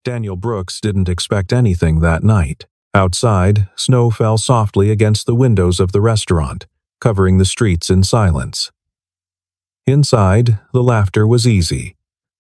Daniel Brooks didn't expect anything that night. Outside, snow fell softly against the windows of the restaurant, covering the streets in silence. Inside, the laughter was easy.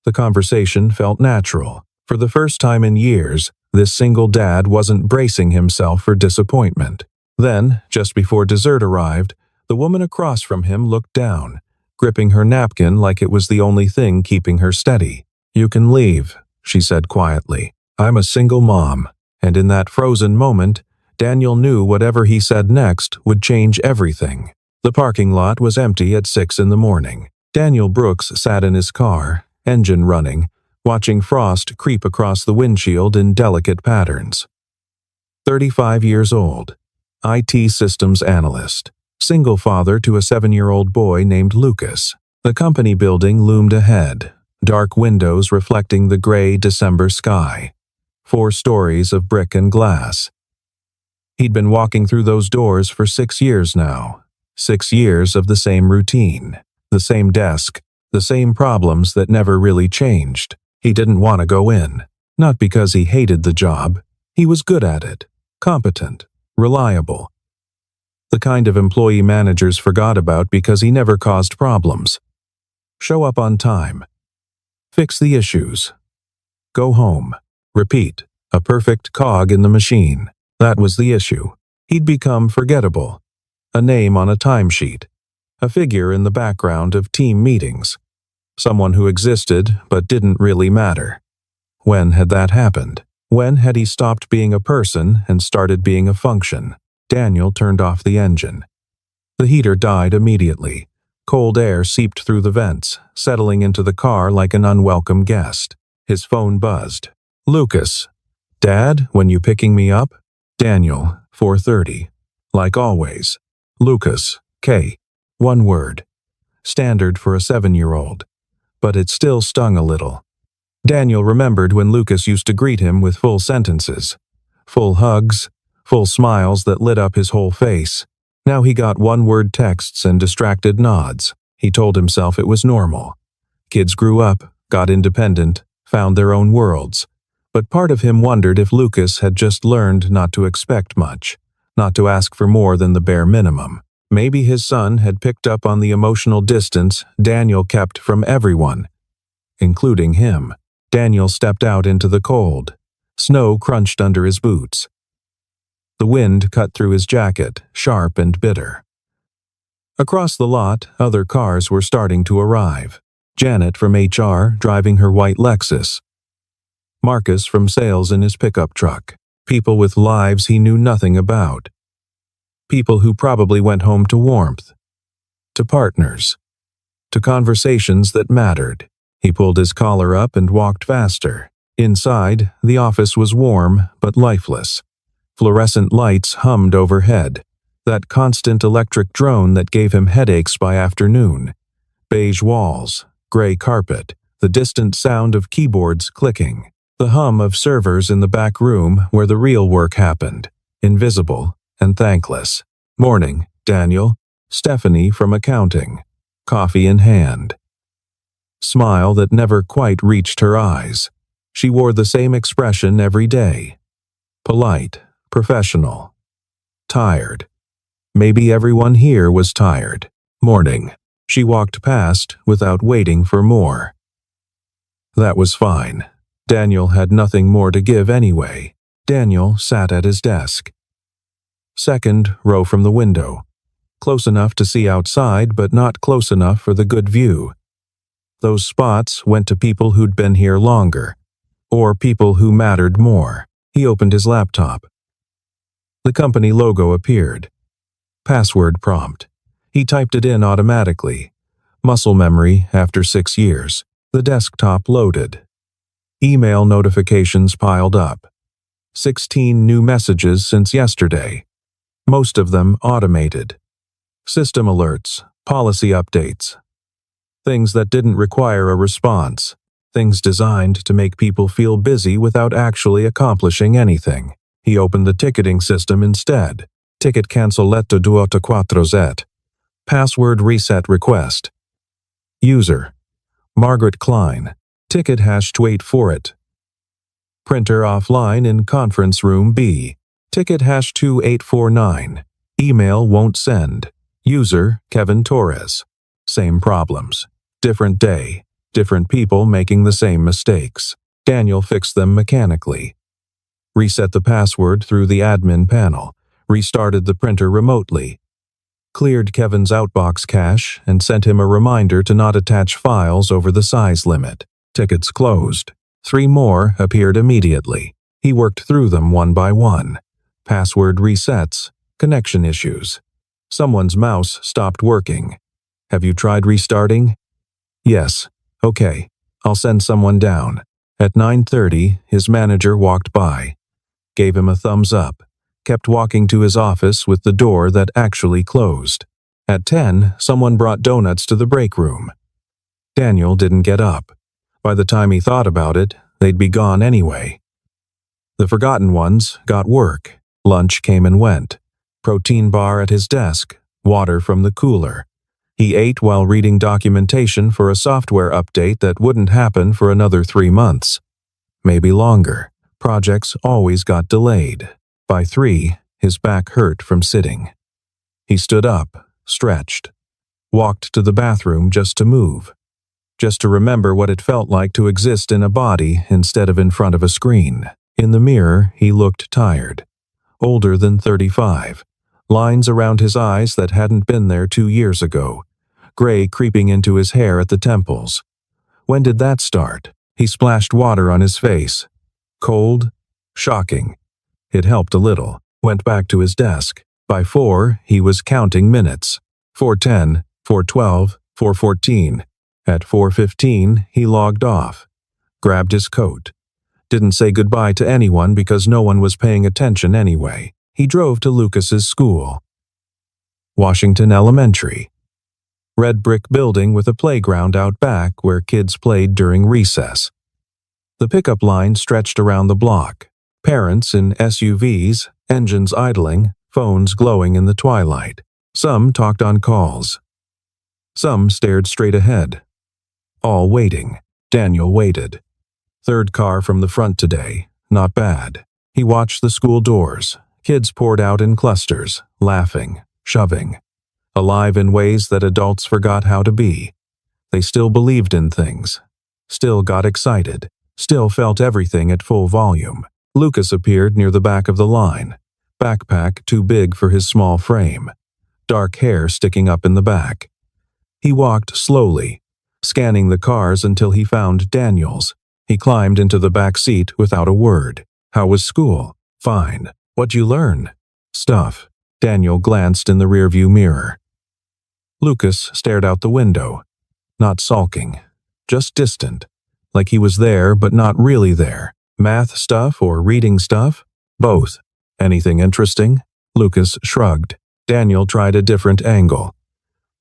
The conversation felt natural. For the first time in years, this single dad wasn't bracing himself for disappointment. Then, just before dessert arrived, the woman across from him looked down, gripping her napkin like it was the only thing keeping her steady. "You can leave," she said quietly. "I'm a single mom." And in that frozen moment, Daniel knew whatever he said next would change everything. The parking lot was empty at 6 in the morning. Daniel Brooks sat in his car, engine running, watching frost creep across the windshield in delicate patterns. 35 years old, IT systems analyst, single father to a 7-year-old boy named Lucas. The company building loomed ahead, dark windows reflecting the gray December sky. 4 stories of brick and glass. He'd been walking through those doors for 6 years now. 6 years of the same routine, the same desk, the same problems that never really changed. He didn't want to go in, not because he hated the job. He was good at it, competent, reliable. The kind of employee managers forgot about because he never caused problems. Show up on time. Fix the issues. Go home. Repeat. A perfect cog in the machine. That was the issue. He'd become forgettable. A name on a timesheet. A figure in the background of team meetings. Someone who existed but didn't really matter. When had that happened? When had he stopped being a person and started being a function? Daniel turned off the engine. The heater died immediately. Cold air seeped through the vents, settling into the car like an unwelcome guest. His phone buzzed. "Lucas. Dad, when you picking me up?" Daniel, 4:30. Like always. Lucas, K. One word. Standard for a 7-year-old. But it still stung a little. Daniel remembered when Lucas used to greet him with full sentences. Full hugs, full smiles that lit up his whole face. Now he got one-word texts and distracted nods. He told himself it was normal. Kids grew up, got independent, found their own worlds. But part of him wondered if Lucas had just learned not to expect much, not to ask for more than the bare minimum. Maybe his son had picked up on the emotional distance Daniel kept from everyone, including him. Daniel stepped out into the cold. Snow crunched under his boots. The wind cut through his jacket, sharp and bitter. Across the lot, other cars were starting to arrive. Janet from HR driving her white Lexus. Marcus from sales in his pickup truck. People with lives he knew nothing about. People who probably went home to warmth. To partners. To conversations that mattered. He pulled his collar up and walked faster. Inside, the office was warm but lifeless. Fluorescent lights hummed overhead. That constant electric drone that gave him headaches by afternoon. Beige walls, gray carpet, the distant sound of keyboards clicking. The hum of servers in the back room where the real work happened, invisible and thankless. "Morning, Daniel." Stephanie from accounting, coffee in hand. Smile that never quite reached her eyes. She wore the same expression every day. Polite, professional, tired. Maybe everyone here was tired. "Morning." She walked past without waiting for more. That was fine. Daniel had nothing more to give anyway. Daniel sat at his desk. Second row from the window. Close enough to see outside, but not close enough for the good view. Those spots went to people who'd been here longer, or people who mattered more. He opened his laptop. The company logo appeared. Password prompt. He typed it in automatically. Muscle memory after 6 years. The desktop loaded. Email notifications piled up. 16 new messages since yesterday. Most of them automated. System alerts, policy updates. Things that didn't require a response. Things designed to make people feel busy without actually accomplishing anything. He opened the ticketing system instead. Ticket cancelletto 284Z. Password reset request. User. Margaret Klein. Ticket hash to wait for it. Printer offline in conference room B. Ticket #2849. Email won't send. User Kevin Torres. Same problems. Different day. Different people making the same mistakes. Daniel fixed them mechanically. Reset the password through the admin panel. Restarted the printer remotely. Cleared Kevin's outbox cache and sent him a reminder to not attach files over the size limit. Tickets closed. 3 more appeared immediately. He worked through them one by one. Password resets. Connection issues. Someone's mouse stopped working. Have you tried restarting? Yes. Okay. I'll send someone down. At 9:30, his manager walked by. Gave him a thumbs up. Kept walking to his office with the door that actually closed. At 10, someone brought donuts to the break room. Daniel didn't get up. By the time he thought about it, they'd be gone anyway. The forgotten ones got work. Lunch came and went. Protein bar at his desk, water from the cooler. He ate while reading documentation for a software update that wouldn't happen for another 3 months. Maybe longer. Projects always got delayed. By 3, his back hurt from sitting. He stood up, stretched, walked to the bathroom just to move, just to remember what it felt like to exist in a body instead of in front of a screen. In the mirror, he looked tired, older than 35, lines around his eyes that hadn't been there 2 years ago, gray creeping into his hair at the temples. When did that start? He splashed water on his face. Cold, shocking. It helped a little. Went back to his desk. By 4, he was counting minutes. 4:10, 4:12, 4:14. At 4:15, he logged off. Grabbed his coat. Didn't say goodbye to anyone because no one was paying attention anyway. He drove to Lucas's school. Washington Elementary. Red brick building with a playground out back where kids played during recess. The pickup line stretched around the block. Parents in SUVs, engines idling, phones glowing in the twilight. Some talked on calls. Some stared straight ahead. All waiting. Daniel waited. 3rd car from the front today. Not bad. He watched the school doors. Kids poured out in clusters, laughing, shoving. Alive in ways that adults forgot how to be. They still believed in things. Still got excited. Still felt everything at full volume. Lucas appeared near the back of the line. Backpack too big for his small frame. Dark hair sticking up in the back. He walked slowly, scanning the cars until he found Daniel's. He climbed into the back seat without a word. How was school? Fine. What'd you learn? Stuff. Daniel glanced in the rearview mirror. Lucas stared out the window. Not sulking. Just distant. Like he was there but not really there. Math stuff or reading stuff? Both. Anything interesting? Lucas shrugged. Daniel tried a different angle.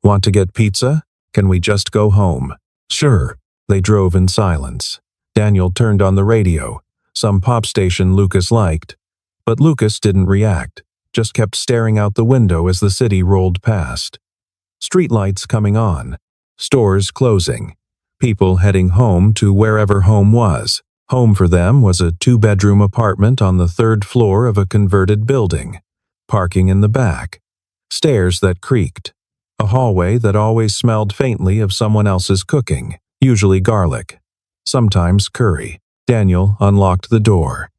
Want to get pizza? Can we just go home? Sure. They drove in silence. Daniel turned on the radio. Some pop station Lucas liked. But Lucas didn't react. Just kept staring out the window as the city rolled past. Streetlights coming on. Stores closing. People heading home to wherever home was. Home for them was a 2-bedroom apartment on the 3rd floor of a converted building. Parking in the back. Stairs that creaked. A hallway that always smelled faintly of someone else's cooking, usually garlic. Sometimes curry. Daniel unlocked the door.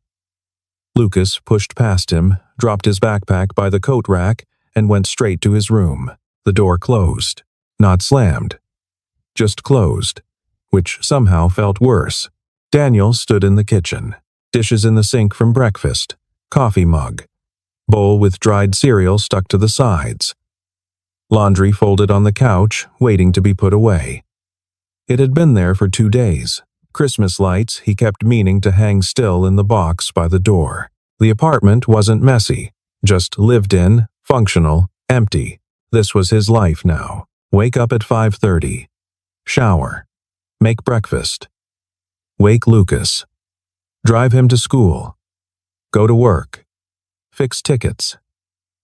Lucas pushed past him, dropped his backpack by the coat rack, and went straight to his room. The door closed. Not slammed. Just closed. Which somehow felt worse. Daniel stood in the kitchen. Dishes in the sink from breakfast. Coffee mug. Bowl with dried cereal stuck to the sides. Laundry folded on the couch, waiting to be put away. It had been there for 2 days. Christmas lights he kept meaning to hang still in the box by the door. The apartment wasn't messy. Just lived in, functional, empty. This was his life now. Wake up at 5:30. Shower. Make breakfast. Wake Lucas. Drive him to school. Go to work. Fix tickets.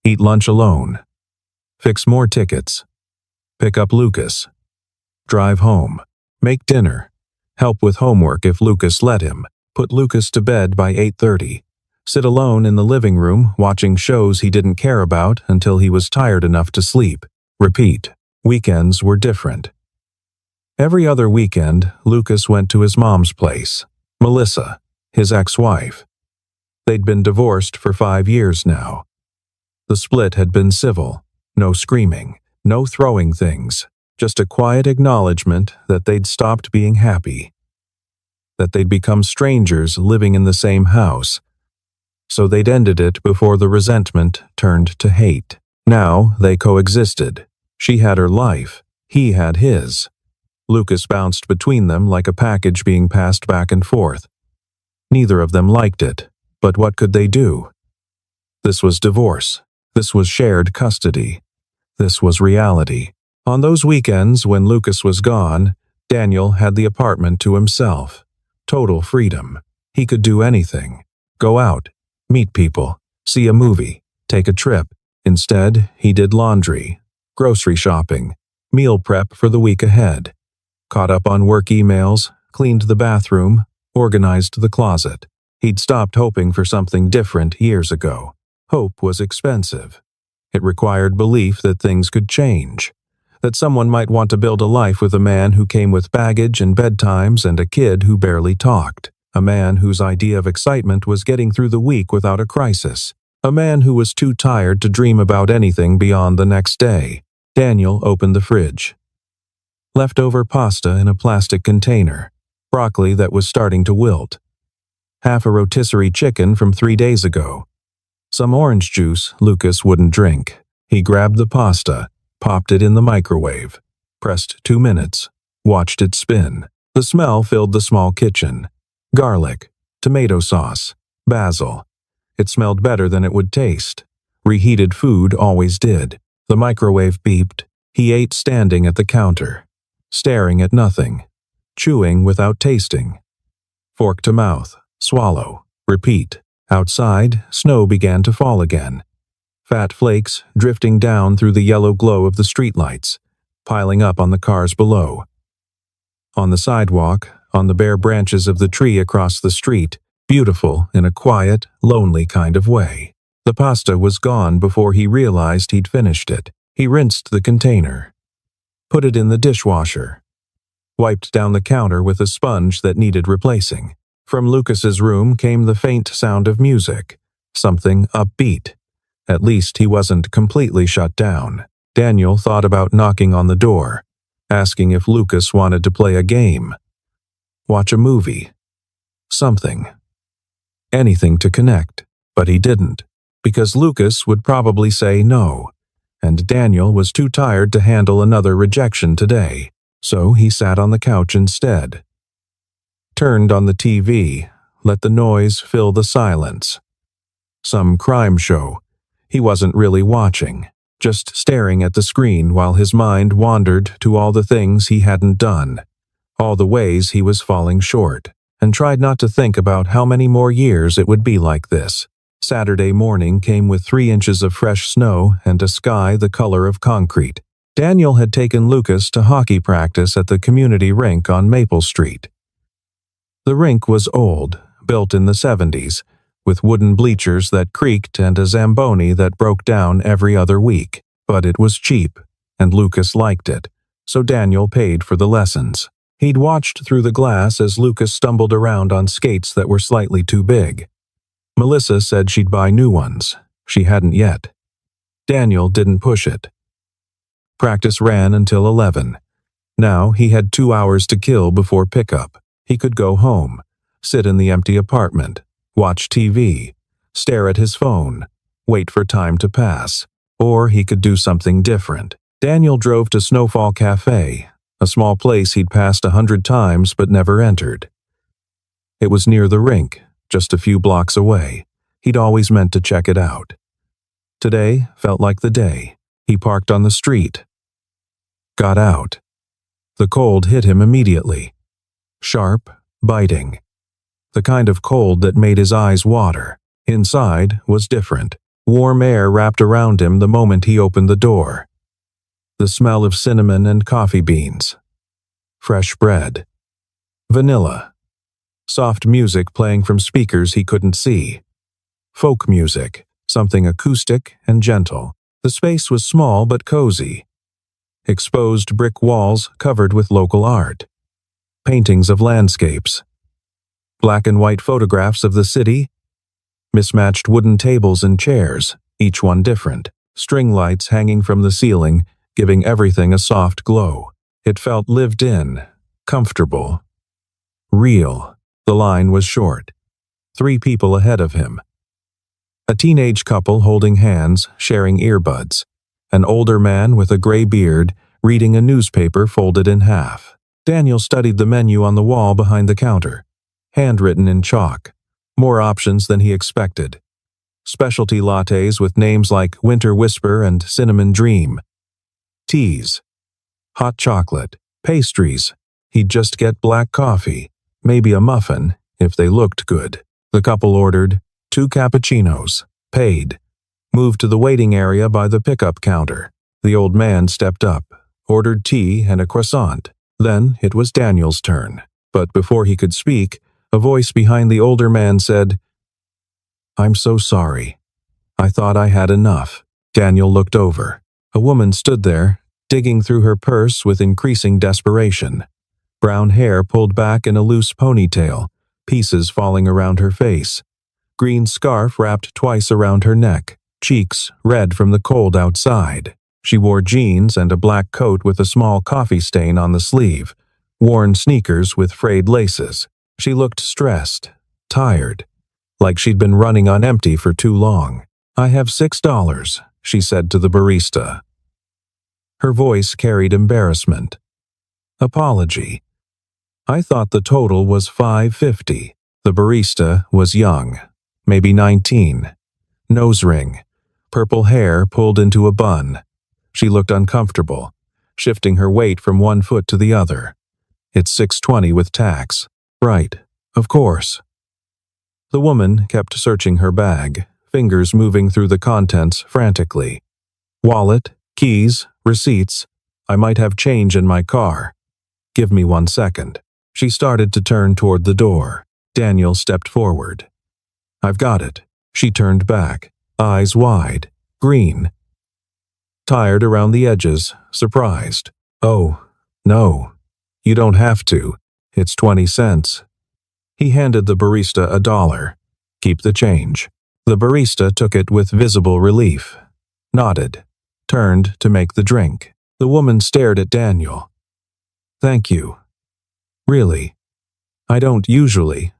Eat lunch alone. Fix more tickets. Pick up Lucas. Drive home. Make dinner. Help with homework if Lucas let him. put Lucas to bed by 8:30, sit alone in the living room watching shows he didn't care about until he was tired enough to sleep. Repeat. Weekends were different. Every other weekend, Lucas went to his mom's place, Melissa, his ex-wife. They'd been divorced for 5 years now. The split had been civil, no screaming, no throwing things, just a quiet acknowledgement that they'd stopped being happy, that they'd become strangers living in the same house, so they'd ended it before the resentment turned to hate. Now they coexisted. She had her life, he had his. Lucas bounced between them like a package being passed back and forth. Neither of them liked it, but what could they do? This was divorce. This was shared custody. This was reality. On those weekends when Lucas was gone, Daniel had the apartment to himself. Total freedom. He could do anything. Go out, meet people, see a movie, take a trip. Instead, he did laundry, grocery shopping, meal prep for the week ahead, caught up on work emails, cleaned the bathroom, organized the closet. He'd stopped hoping for something different years ago. Hope was expensive. It required belief that things could change, that someone might want to build a life with a man who came with baggage and bedtimes and a kid who barely talked, a man whose idea of excitement was getting through the week without a crisis, a man who was too tired to dream about anything beyond the next day. Daniel opened the fridge. Leftover pasta in a plastic container, broccoli that was starting to wilt, half a rotisserie chicken from 3 days ago, some orange juice Lucas wouldn't drink. He grabbed the pasta, popped it in the microwave, pressed 2 minutes, watched it spin. The smell filled the small kitchen. Garlic, tomato sauce, basil. It smelled better than it would taste. Reheated food always did. The microwave beeped. He ate standing at the counter, staring at nothing, chewing without tasting. Fork to mouth, swallow, repeat. Outside, snow began to fall again. Fat flakes drifting down through the yellow glow of the streetlights, piling up on the cars below. On the sidewalk, on the bare branches of the tree across the street, beautiful in a quiet, lonely kind of way. The pasta was gone before he realized he'd finished it. He rinsed the container, put it in the dishwasher, wiped down the counter with a sponge that needed replacing. From Lucas's room came the faint sound of music, something upbeat. At least he wasn't completely shut down. Daniel thought about knocking on the door, asking if Lucas wanted to play a game, watch a movie, something. Anything to connect, but he didn't, because Lucas would probably say no, and Daniel was too tired to handle another rejection today, so he sat on the couch instead. Turned on the TV, let the noise fill the silence. Some crime show. He wasn't really watching, just staring at the screen while his mind wandered to all the things he hadn't done, all the ways he was falling short, and tried not to think about how many more years it would be like this. Saturday morning came with 3 inches of fresh snow and a sky the color of concrete. Daniel had taken Lucas to hockey practice at the community rink on Maple Street. The rink was old, built in the 70s, with wooden bleachers that creaked and a Zamboni that broke down every other week. But it was cheap, and Lucas liked it, so Daniel paid for the lessons. He'd watched through the glass as Lucas stumbled around on skates that were slightly too big. Melissa said she'd buy new ones. She hadn't yet. Daniel didn't push it. Practice ran until 11. Now he had 2 hours to kill before pickup. He could go home, sit in the empty apartment, watch TV, stare at his phone, wait for time to pass. Or he could do something different. Daniel drove to Snowfall Cafe, a small place he'd passed 100 times but never entered. It was near the rink, just a few blocks away. He'd always meant to check it out. Today felt like the day. He parked on the street, got out. The cold hit him immediately. Sharp, biting. The kind of cold that made his eyes water. Inside was different. Warm air wrapped around him the moment he opened the door. The smell of cinnamon and coffee beans. Fresh bread. Vanilla. Soft music playing from speakers he couldn't see. Folk music, something acoustic and gentle. The space was small but cozy. Exposed brick walls covered with local art. Paintings of landscapes. Black and white photographs of the city. Mismatched wooden tables and chairs, each one different. String lights hanging from the ceiling, giving everything a soft glow. It felt lived in, comfortable, real. The line was short. 3 people ahead of him. A teenage couple holding hands, sharing earbuds. An older man with a gray beard, reading a newspaper folded in half. Daniel studied the menu on the wall behind the counter. Handwritten in chalk. More options than he expected. Specialty lattes with names like Winter Whisper and Cinnamon Dream. Teas. Hot chocolate. Pastries. He'd just get black coffee. Maybe a muffin, if they looked good. The couple ordered 2 cappuccinos. Paid. Moved to the waiting area by the pickup counter. The old man stepped up, ordered tea and a croissant. Then it was Daniel's turn. But before he could speak, a voice behind the older man said, "I'm so sorry. I thought I had enough." Daniel looked over. A woman stood there, digging through her purse with increasing desperation. Brown hair pulled back in a loose ponytail, pieces falling around her face. Green scarf wrapped twice around her neck, cheeks red from the cold outside. She wore jeans and a black coat with a small coffee stain on the sleeve, worn sneakers with frayed laces. She looked stressed, tired, like she'd been running on empty for too long. "I have $6, she said to the barista. Her voice carried embarrassment. Apology. "I thought the total was $5.50. The barista was young, maybe 19. Nose ring, purple hair pulled into a bun. She looked uncomfortable, shifting her weight from one foot to the other. "It's $6.20 with tax." "Right, of course." The woman kept searching her bag, fingers moving through the contents frantically. "Wallet, keys, receipts. I might have change in my car. Give me 1 second." She started to turn toward the door. Daniel stepped forward. "I've got it." She turned back, eyes wide, green. Tired around the edges, surprised. "Oh, no. You don't have to. It's 20 cents. He handed the barista $1. "Keep the change." The barista took it with visible relief, nodded, turned to make the drink. The woman stared at Daniel. "Thank you. Really? I don't usually.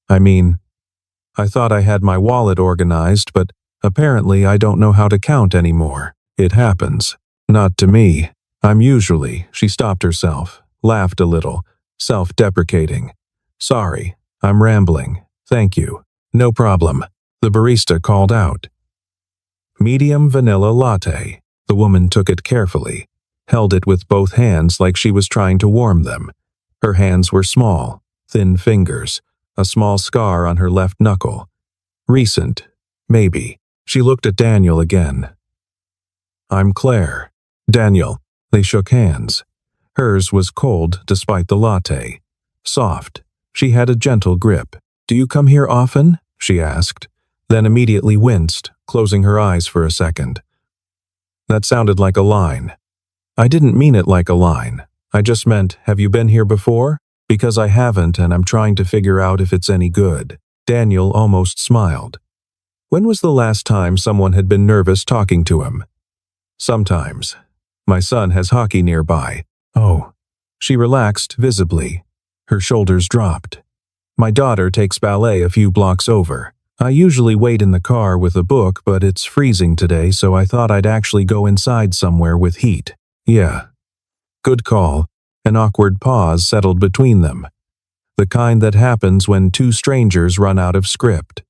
I mean, I thought I had my wallet organized, but apparently I don't know how to count anymore. It happens. Not to me. I'm usually." She stopped herself, laughed a little, self-deprecating. "Sorry, I'm rambling. Thank you." "No problem." The barista called out. "Medium vanilla latte." The woman took it carefully, held it with both hands like she was trying to warm them. Her hands were small, thin fingers, a small scar on her left knuckle. Recent, maybe. She looked at Daniel again. "I'm Claire." "Daniel." They shook hands. Hers was cold despite the latte. Soft. She had a gentle grip. "Do you come here often?" she asked, then immediately winced, closing her eyes for a second. That sounded like a line. "I didn't mean it like a line. I just meant, have you been here before? Because I haven't, and I'm trying to figure out if it's any good." Daniel almost smiled. When was the last time someone had been nervous talking to him? "Sometimes. My son has hockey nearby." "Oh." She relaxed visibly. Her shoulders dropped. "My daughter takes ballet a few blocks over. I usually wait in the car with a book, but it's freezing today, so I thought I'd actually go inside somewhere with heat." "Yeah." "Good call." An awkward pause settled between them. The kind that happens when 2 strangers run out of script.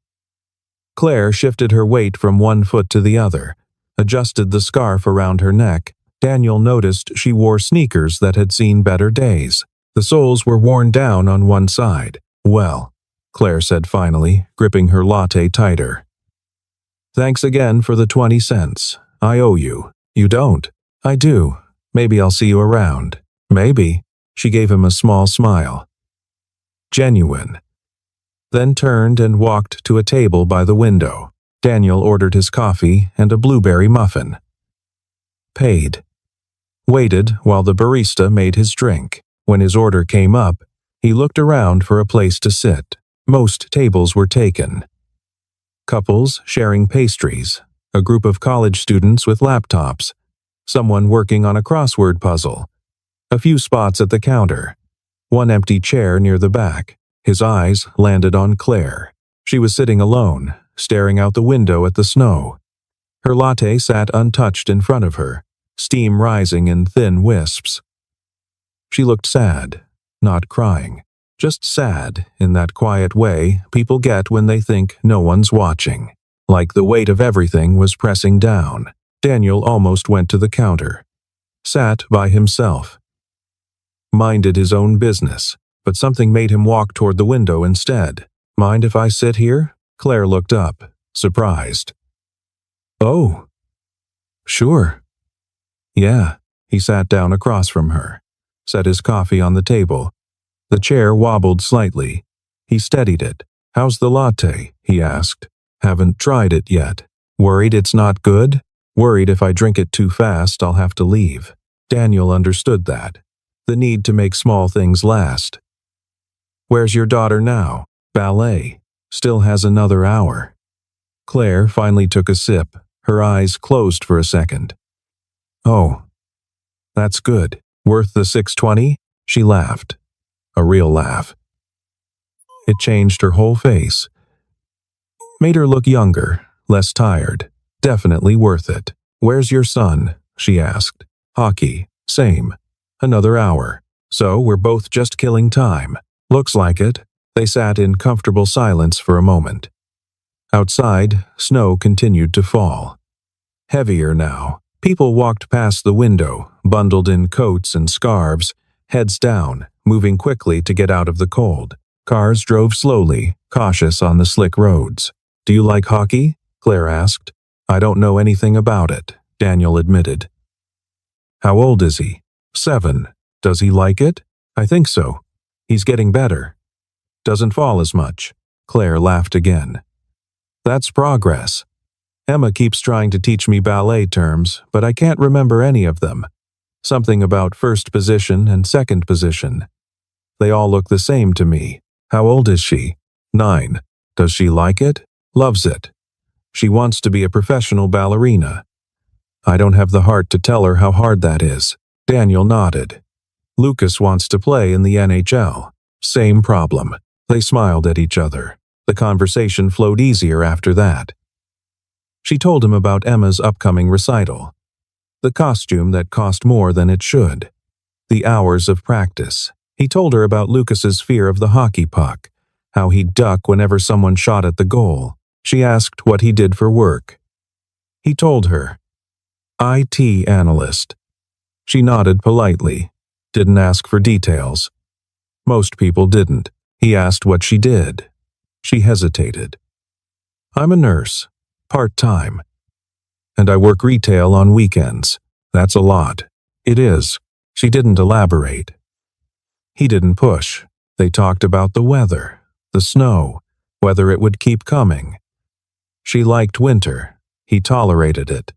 Claire shifted her weight from one foot to the other, adjusted the scarf around her neck. Daniel noticed she wore sneakers that had seen better days. The soles were worn down on one side. "Well," Claire said finally, gripping her latte tighter. "Thanks again for the 20 cents. I owe you." "You don't." "I do. Maybe I'll see you around." "Maybe." She gave him a small smile. Genuine. then turned and walked to a table by the window. Daniel ordered his coffee and a blueberry muffin. Paid. Waited while the barista made his drink. When his order came up, he looked around for a place to sit. Most tables were taken. Couples sharing pastries, a group of college students with laptops, someone working on a crossword puzzle, a few spots at the counter, one empty chair near the back. His eyes landed on Claire. She was sitting alone, staring out the window at the snow. Her latte sat untouched in front of her, steam rising in thin wisps. She looked sad, not crying, just sad in that quiet way people get when they think no one's watching. Like the weight of everything was pressing down. Daniel almost went to the counter, sat by himself, minded his own business, but something made him walk toward the window instead. Mind if I sit here? Claire looked up, surprised. Oh. Sure. Yeah. He sat down across from her, set his coffee on the table. The chair wobbled slightly. He steadied it. How's the latte? He asked. Haven't tried it yet. Worried it's not good? Worried if I drink it too fast I'll have to leave. Daniel understood that. The need to make small things last. Where's your daughter now? Ballet. Still has another hour. Claire finally took a sip, her eyes closed for a second. Oh. That's good. Worth the $6.20? She laughed. A real laugh. It changed her whole face. Made her look younger, less tired. Definitely worth it. Where's your son? She asked. Hockey. Same. Another hour. So we're both just killing time. Looks like it. They sat in comfortable silence for a moment. Outside, snow continued to fall. Heavier now. People walked past the window, bundled in coats and scarves, heads down, moving quickly to get out of the cold. Cars drove slowly, cautious on the slick roads. Do you like hockey? Claire asked. I don't know anything about it, Daniel admitted. How old is he? 7. Does he like it? I think so. He's getting better. Doesn't fall as much. Claire laughed again. That's progress. Emma keeps trying to teach me ballet terms, but I can't remember any of them. Something about first position and second position. They all look the same to me. How old is she? 9. Does she like it? Loves it. She wants to be a professional ballerina. I don't have the heart to tell her how hard that is. Daniel nodded. Lucas wants to play in the NHL. Same problem. They smiled at each other. The conversation flowed easier after that. She told him about Emma's upcoming recital. The costume that cost more than it should. The hours of practice. He told her about Lucas's fear of the hockey puck, how he'd duck whenever someone shot at the goal. She asked what he did for work. He told her. IT analyst. She nodded politely, didn't ask for details. Most people didn't. He asked what she did. She hesitated. I'm a nurse, part-time. And I work retail on weekends. That's a lot. It is. She didn't elaborate. He didn't push. They talked about the weather, the snow, whether it would keep coming. She liked winter. He tolerated it.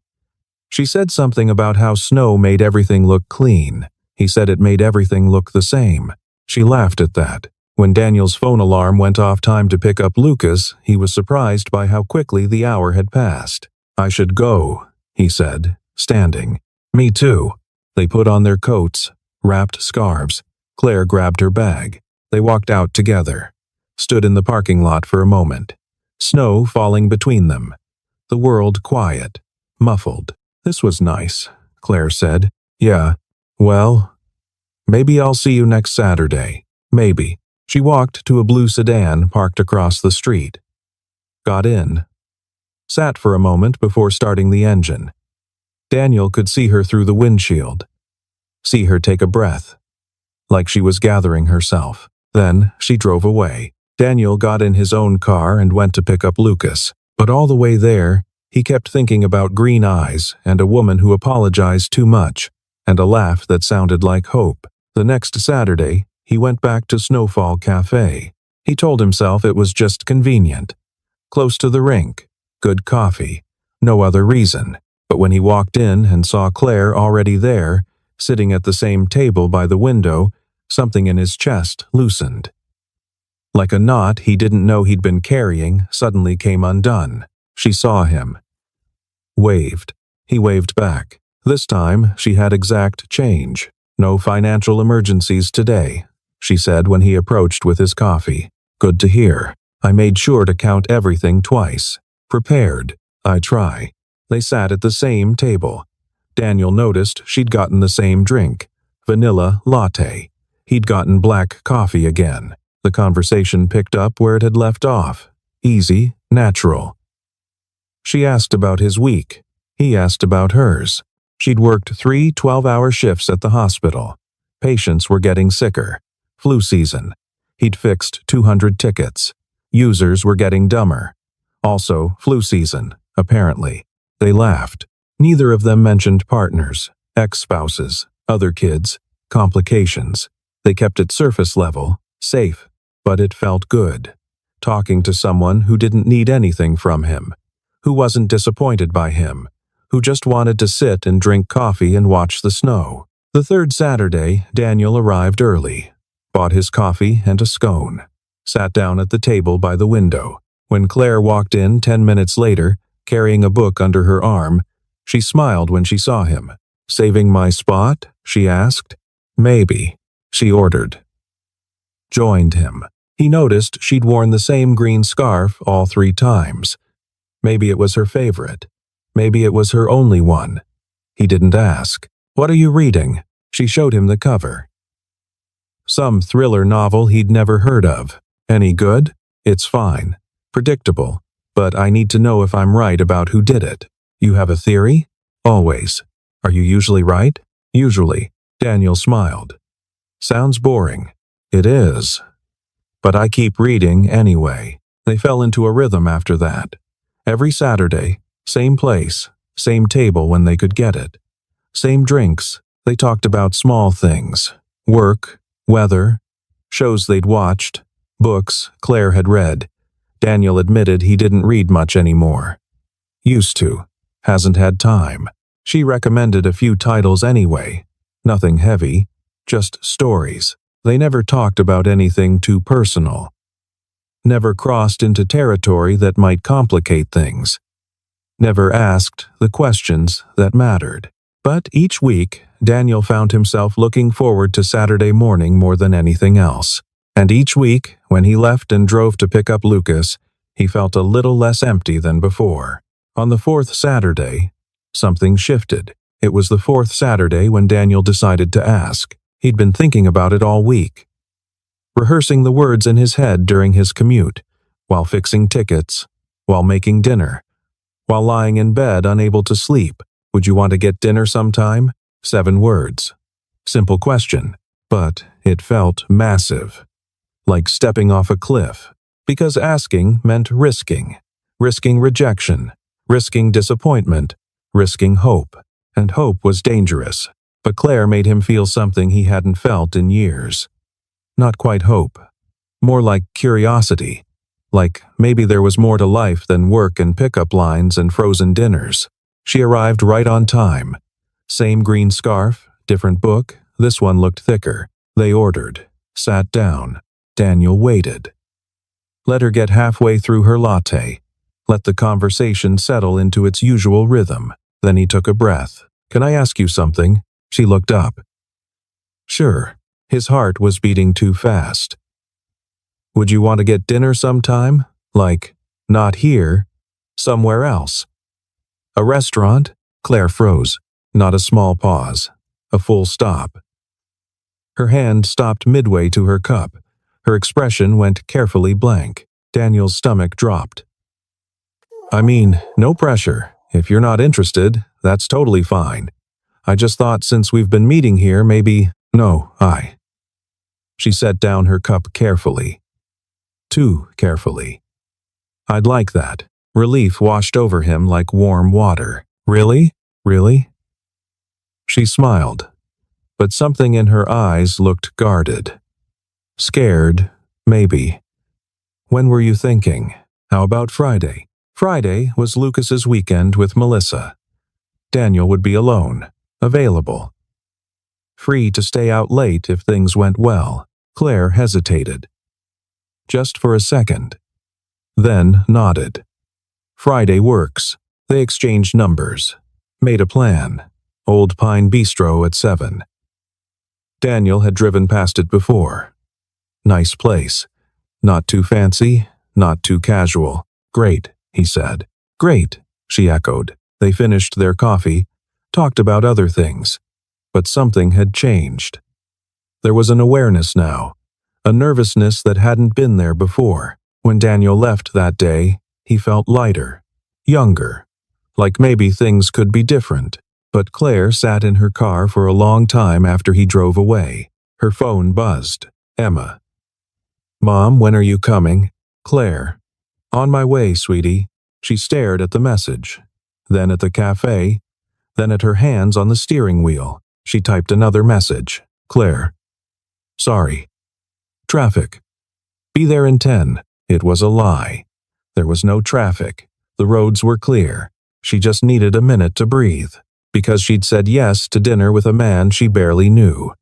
She said something about how snow made everything look clean. He said it made everything look the same. She laughed at that. When Daniel's phone alarm went off time to pick up Lucas, he was surprised by how quickly the hour had passed. I should go, he said, standing. Me too. They put on their coats, wrapped scarves. Claire grabbed her bag. They walked out together, stood in the parking lot for a moment. Snow falling between them. The world quiet, muffled. This was nice, Claire said. Yeah. Well, maybe I'll see you next Saturday. Maybe. She walked to a blue sedan parked across the street. Got in. Sat for a moment before starting the engine. Daniel could see her through the windshield. See her take a breath. Like she was gathering herself. Then she drove away. Daniel got in his own car and went to pick up Lucas. But all the way there, he kept thinking about green eyes and a woman who apologized too much, and a laugh that sounded like hope. The next Saturday, he went back to Snowfall Cafe. He told himself it was just convenient. Close to the rink, good coffee, no other reason. But when he walked in and saw Claire already there, sitting at the same table by the window, something in his chest loosened. Like a knot he didn't know he'd been carrying suddenly came undone. She saw him. Waved. He waved back. This time she had exact change. "No financial emergencies today," she said when he approached with his coffee. "Good to hear. I made sure to count everything twice. Prepared. I try." They sat at the same table. Daniel noticed she'd gotten the same drink, vanilla latte. He'd gotten black coffee again. The conversation picked up where it had left off. Easy, natural. She asked about his week. He asked about hers. She'd worked 3 12-hour shifts at the hospital. Patients were getting sicker. Flu season. He'd fixed 200 tickets. Users were getting dumber. Also, flu season, apparently. They laughed. Neither of them mentioned partners, ex-spouses, other kids, complications. They kept it surface level, safe, but it felt good. Talking to someone who didn't need anything from him, who wasn't disappointed by him, who just wanted to sit and drink coffee and watch the snow. The third Saturday, Daniel arrived early, bought his coffee and a scone, sat down at the table by the window. When Claire walked in 10 minutes later, carrying a book under her arm, she smiled when she saw him. "Saving my spot?" she asked. "Maybe," she ordered. Joined him. He noticed she'd worn the same green scarf all 3 times. Maybe it was her favorite. Maybe it was her only one. He didn't ask. "What are you reading?" She showed him the cover. Some thriller novel he'd never heard of. "Any good?" "It's fine. Predictable. But I need to know if I'm right about who did it." "You have a theory?" "Always." "Are you usually right?" "Usually." Daniel smiled. "Sounds boring." "It is. But I keep reading anyway." They fell into a rhythm after that. Every Saturday, same place, same table when they could get it. Same drinks. They talked about small things. Work, weather, shows they'd watched, books Claire had read. Daniel admitted he didn't read much anymore. Used to. Hasn't had time. She recommended a few titles anyway. Nothing heavy, just stories. They never talked about anything too personal. Never crossed into territory that might complicate things. Never asked the questions that mattered. But each week, Daniel found himself looking forward to Saturday morning more than anything else. And each week, when he left and drove to pick up Lucas, he felt a little less empty than before. On the 4th Saturday, something shifted. It was the 4th Saturday when Daniel decided to ask. He'd been thinking about it all week, rehearsing the words in his head during his commute, while fixing tickets, while making dinner, while lying in bed unable to sleep. "Would you want to get dinner sometime?" 7 words. Simple question, but it felt massive. Like stepping off a cliff, because asking meant risking. Risking rejection, risking disappointment, risking hope. And hope was dangerous. But Claire made him feel something he hadn't felt in years. Not quite hope. More like curiosity. Like maybe there was more to life than work and pickup lines and frozen dinners. She arrived right on time. Same green scarf, different book. This one looked thicker. They ordered. Sat down. Daniel waited. Let her get halfway through her latte. Let the conversation settle into its usual rhythm. Then he took a breath. "Can I ask you something?" She looked up. Sure. His heart was beating too fast. "Would you want to get dinner sometime? Like, not here, somewhere else?" "A restaurant?" Claire froze. Not a small pause. A full stop. Her hand stopped midway to her cup. Her expression went carefully blank. Daniel's stomach dropped. "I mean, no pressure. If you're not interested, that's totally fine. I just thought since we've been meeting here, maybe—" "No, She set down her cup carefully. Too carefully. "I'd like that." Relief washed over him like warm water. "Really? Really?" She smiled, but something in her eyes looked guarded. Scared, maybe. When were you thinking? How about Friday? Friday was Lucas's weekend with Melissa. Daniel would be alone, available, free to stay out late if things went well. Claire hesitated. Just for a second. Then nodded. Friday works. They exchanged numbers. Made a plan. Old Pine Bistro at 7. Daniel had driven past it before. Nice place. Not too fancy, not too casual. Great, he said. Great, she echoed. They finished their coffee, talked about other things. But something had changed. There was an awareness now, a nervousness that hadn't been there before. When Daniel left that day, he felt lighter, younger, like maybe things could be different. But Claire sat in her car for a long time after he drove away. Her phone buzzed. Emma. Mom, when are you coming? Claire. On my way, sweetie. She stared at the message, then at the cafe, then at her hands on the steering wheel. She typed another message. Claire. Sorry. Traffic. Be there in 10. It was a lie. There was no traffic. The roads were clear. She just needed a minute to breathe, because she'd said yes to dinner with a man she barely knew.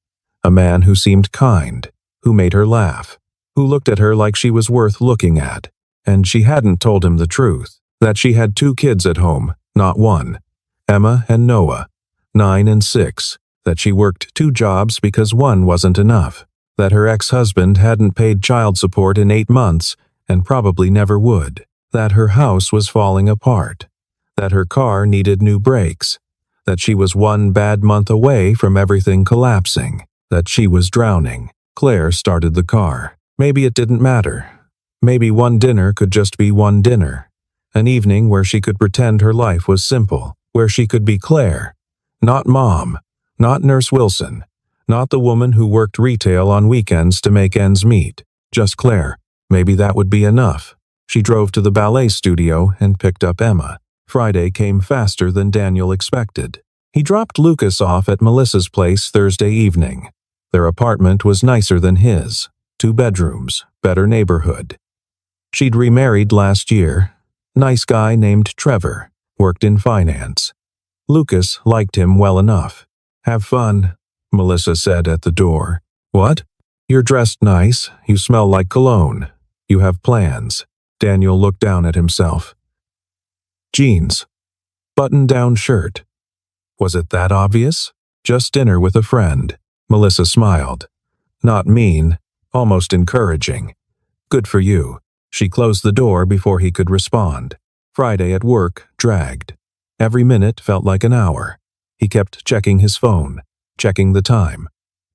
A man who seemed kind, who made her laugh, who looked at her like she was worth looking at. And she hadn't told him the truth, that she had 2 kids at home, not one. Emma and Noah, 9 and 6, that she worked 2 jobs because one wasn't enough, that her ex-husband hadn't paid child support in 8 months and probably never would, that her house was falling apart, that her car needed new brakes, that she was 1 bad month away from everything collapsing, that she was drowning. Claire started the car. Maybe it didn't matter. Maybe one dinner could just be one dinner. An evening where she could pretend her life was simple, where she could be Claire. Not Mom, not Nurse Wilson, not the woman who worked retail on weekends to make ends meet. Just Claire. Maybe that would be enough. She drove to the ballet studio and picked up Emma. Friday came faster than Daniel expected. He dropped Lucas off at Melissa's place Thursday evening. Their apartment was nicer than his. 2 bedrooms, better neighborhood. She'd remarried last year. Nice guy named Trevor, worked in finance. Lucas liked him well enough. Have fun, Melissa said at the door. What? You're dressed nice. You smell like cologne. You have plans. Daniel looked down at himself. Jeans. Button-down shirt. Was it that obvious? Just dinner with a friend. Melissa smiled. Not mean, almost encouraging. Good for you. She closed the door before he could respond. Friday at work dragged. Every minute felt like an hour. He kept checking his phone, checking the time,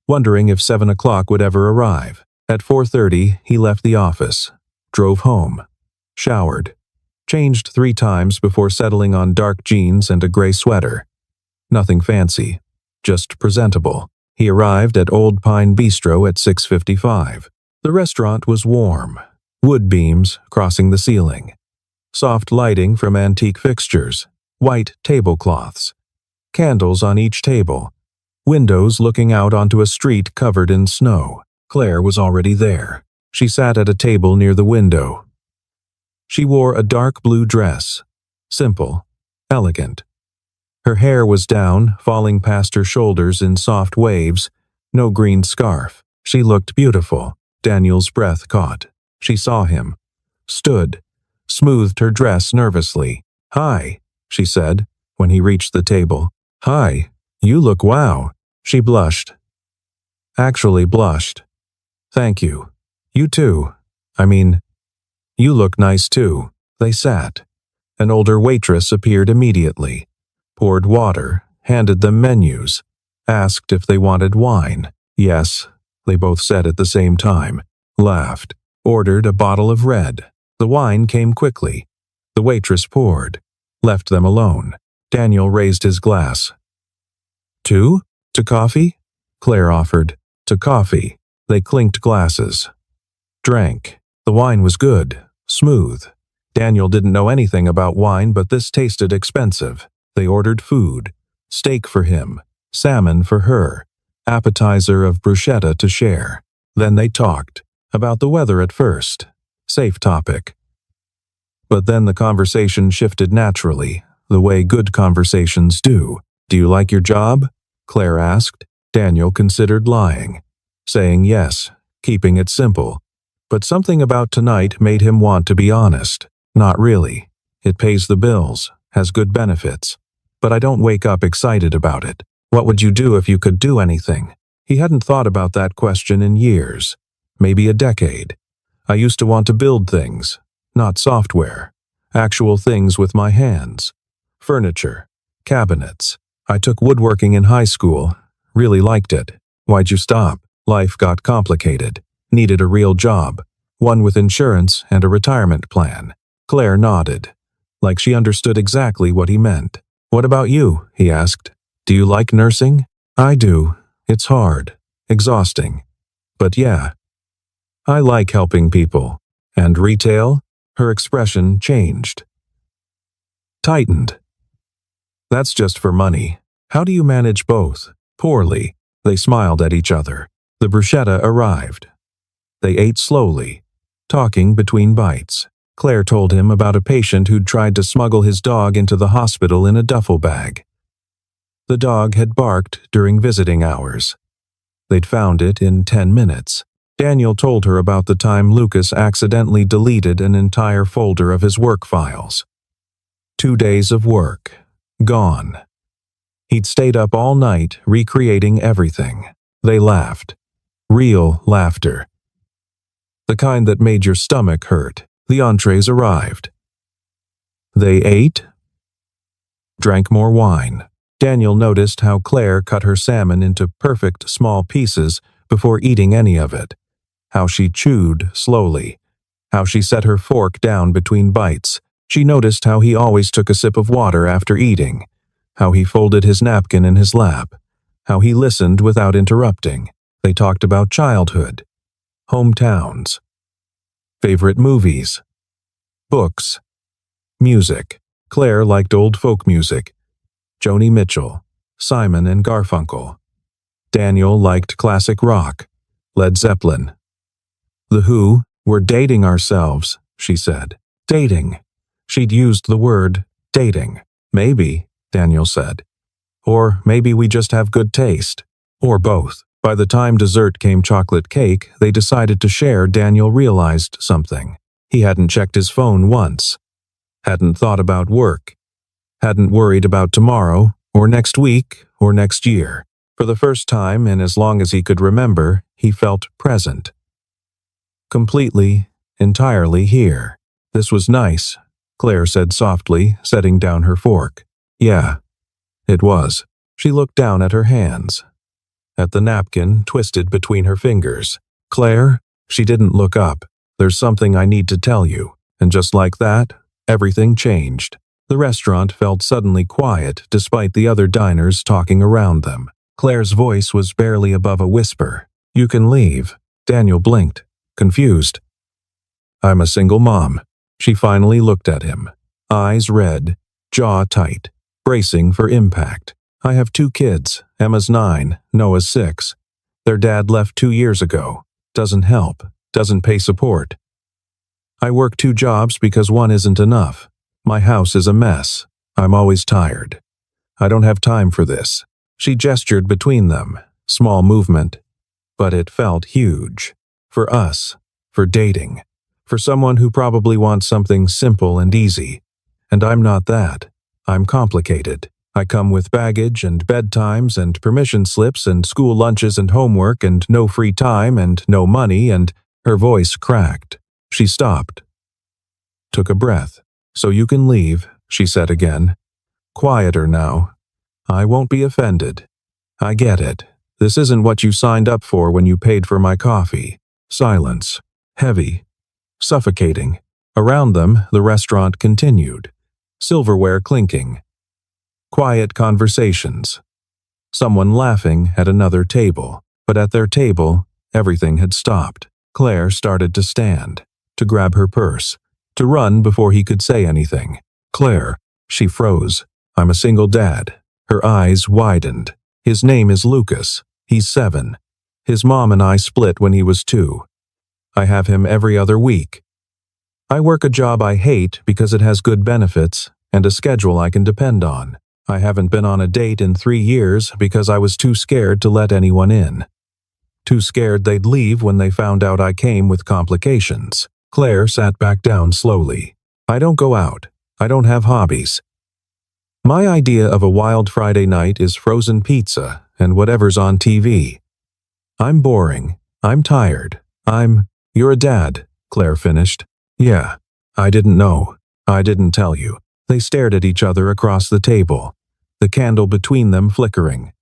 wondering if 7 o'clock would ever arrive. At 4:30, he left the office, drove home, showered, changed 3 times before settling on dark jeans and a gray sweater. Nothing fancy, just presentable. He arrived at Old Pine Bistro at 6:55. The restaurant was warm, wood beams crossing the ceiling, soft lighting from antique fixtures, white tablecloths, candles on each table, windows looking out onto a street covered in snow. Claire was already there. She sat at a table near the window. She wore a dark blue dress, simple, elegant. Her hair was down, falling past her shoulders in soft waves, no green scarf. She looked beautiful. Daniel's breath caught. She saw him, stood, smoothed her dress nervously. Hi, she said, when he reached the table. Hi, you look wow. She blushed. Actually blushed. Thank you. You too. You look nice too. They sat. An older waitress appeared immediately, poured water, handed them menus, asked if they wanted wine. Yes, they both said at the same time, laughed, ordered a bottle of red. The wine came quickly. The waitress poured, left them alone. Daniel raised his glass. 2? To coffee? Claire offered. To coffee. They clinked glasses. Drank. The wine was good, smooth. Daniel didn't know anything about wine, but this tasted expensive. They ordered food. Steak for him, salmon for her, appetizer of bruschetta to share. Then they talked. About the weather at first. safe topic. But then the conversation shifted naturally, the way good conversations do. "Do you like your job?" Claire asked. Daniel considered lying, saying yes, keeping it simple. But something about tonight made him want to be honest. "Not really. It pays the bills, has good benefits. But I don't wake up excited about it." "What would you do if you could do anything?" He hadn't thought about that question in years, maybe a decade. "I used to want to build things, not software, actual things with my hands. Furniture, cabinets. I took woodworking in high school, really liked it." "Why'd you stop?" "Life got complicated. Needed a real job, one with insurance and a retirement plan." Claire nodded, like she understood exactly what he meant. "What about you?" he asked. "Do you like nursing?" "I do. It's hard, exhausting. But yeah, I like helping people." "And retail?" Her expression changed. Tightened. "That's just for money. How do you manage both?" "Poorly." They smiled at each other. The bruschetta arrived. They ate slowly, talking between bites. Claire told him about a patient who'd tried to smuggle his dog into the hospital in a duffel bag. The dog had barked during visiting hours. They'd found it in 10 minutes. Daniel told her about the time Lucas accidentally deleted an entire folder of his work files. 2 days of work, gone. He'd stayed up all night recreating everything. They laughed. Real laughter. The kind that made your stomach hurt. The entrees arrived. They ate, drank more wine. Daniel noticed how Claire cut her salmon into perfect small pieces before eating any of it. How she chewed slowly. How she set her fork down between bites. She noticed how he always took a sip of water after eating. How he folded his napkin in his lap. How he listened without interrupting. They talked about childhood, hometowns, favorite movies, books, music. Claire liked old folk music, Joni Mitchell, Simon and Garfunkel. Daniel liked classic rock, Led Zeppelin. The Who. "We're dating ourselves," she said. Dating. She'd used the word dating. "Maybe," Daniel said. "Or maybe we just have good taste." Or both. By the time dessert came chocolate cake, they decided to share. Daniel realized something. He hadn't checked his phone once. Hadn't thought about work. Hadn't worried about tomorrow, or next week, or next year. For the first time in as long as he could remember, he felt present. Completely, entirely here. "This was nice," Claire said softly, setting down her fork. "Yeah, it was." She looked down at her hands, at the napkin twisted between her fingers. "Claire?" She didn't look up. "There's something I need to tell you." And just like that, everything changed. The restaurant felt suddenly quiet despite the other diners talking around them. Claire's voice was barely above a whisper. "You can leave." Daniel blinked, confused. "I'm a single mom." She finally looked at him, eyes red, jaw tight, bracing for impact. "I have 2 kids. Emma's 9, Noah's 6. Their dad left 2 years ago. Doesn't help, doesn't pay support. I work 2 jobs because one isn't enough. My house is a mess. I'm always tired. I don't have time for this." She gestured between them, small movement, but it felt huge. "For us, for dating, for someone who probably wants something simple and easy. And I'm not that. I'm complicated. I come with baggage and bedtimes and permission slips and school lunches and homework and no free time and no money and..." Her voice cracked. She stopped. Took a breath. "So you can leave," she said again. Quieter now. "I won't be offended. I get it. This isn't what you signed up for when you paid for my coffee." Silence. Heavy. Suffocating. Around them, the restaurant continued. Silverware clinking. Quiet conversations. Someone laughing at another table. But at their table, everything had stopped. Claire started to stand, to grab her purse, to run before he could say anything. "Claire." She froze. "I'm a single dad." Her eyes widened. "His name is Lucas. He's 7. His mom and I split when he was 2. I have him every other week. I work a job I hate because it has good benefits and a schedule I can depend on. I haven't been on a date in 3 years because I was too scared to let anyone in. Too scared they'd leave when they found out I came with complications. Claire sat back down slowly. I don't go out. I don't have hobbies. My idea of a wild Friday night is frozen pizza and whatever's on TV. I'm boring. I'm tired. You're a dad, Claire finished. Yeah. I didn't know. I didn't tell you. They stared at each other across the table, the candle between them flickering,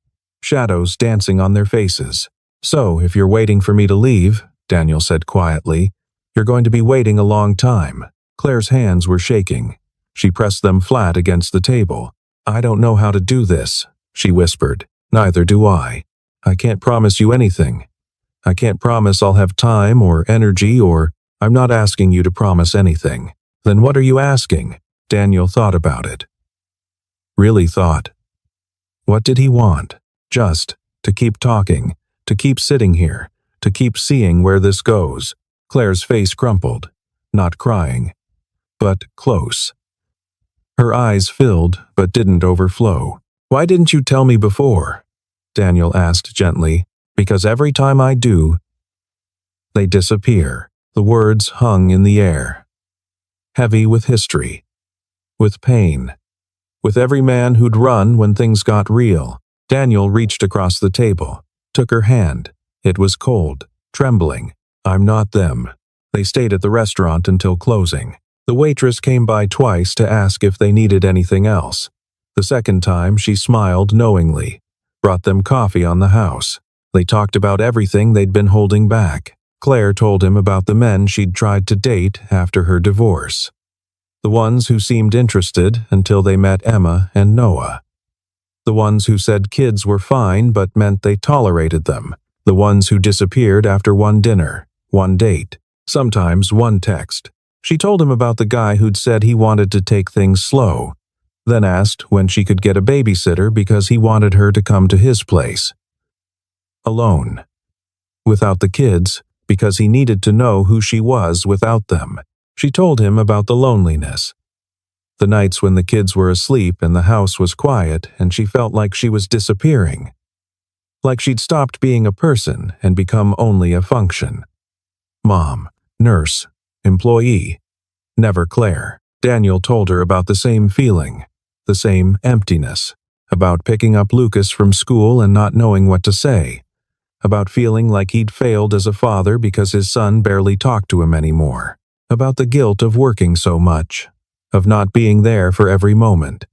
shadows dancing on their faces. So, if you're waiting for me to leave, Daniel said quietly, you're going to be waiting a long time. Claire's hands were shaking. She pressed them flat against the table. I don't know how to do this, she whispered. Neither do I. I can't promise you anything. I can't promise I'll have time or energy or I'm not asking you to promise anything. Then what are you asking? Daniel thought about it. Really thought. What did he want? Just to keep talking, to keep sitting here, to keep seeing where this goes. Claire's face crumpled, not crying, but close. Her eyes filled but didn't overflow. Why didn't you tell me before? Daniel asked gently. Because every time I do, they disappear. The words hung in the air. Heavy with history, with pain, with every man who'd run when things got real. Daniel reached across the table, took her hand. It was cold, trembling. I'm not them. They stayed at the restaurant until closing. The waitress came by twice to ask if they needed anything else. The second time she smiled knowingly, brought them coffee on the house. They talked about everything they'd been holding back. Claire told him about the men she'd tried to date after her divorce. The ones who seemed interested until they met Emma and Noah. The ones who said kids were fine but meant they tolerated them. The ones who disappeared after one dinner, one date, sometimes one text. She told him about the guy who'd said he wanted to take things slow, then asked when she could get a babysitter because he wanted her to come to his place. Alone. Without the kids, because he needed to know who she was without them. She told him about the loneliness. The nights when the kids were asleep and the house was quiet and she felt like she was disappearing. Like she'd stopped being a person and become only a function. Mom, nurse, employee, never Claire. Daniel told her about the same feeling, the same emptiness, about picking up Lucas from school and not knowing what to say, about feeling like he'd failed as a father because his son barely talked to him anymore, about the guilt of working so much, of not being there for every moment,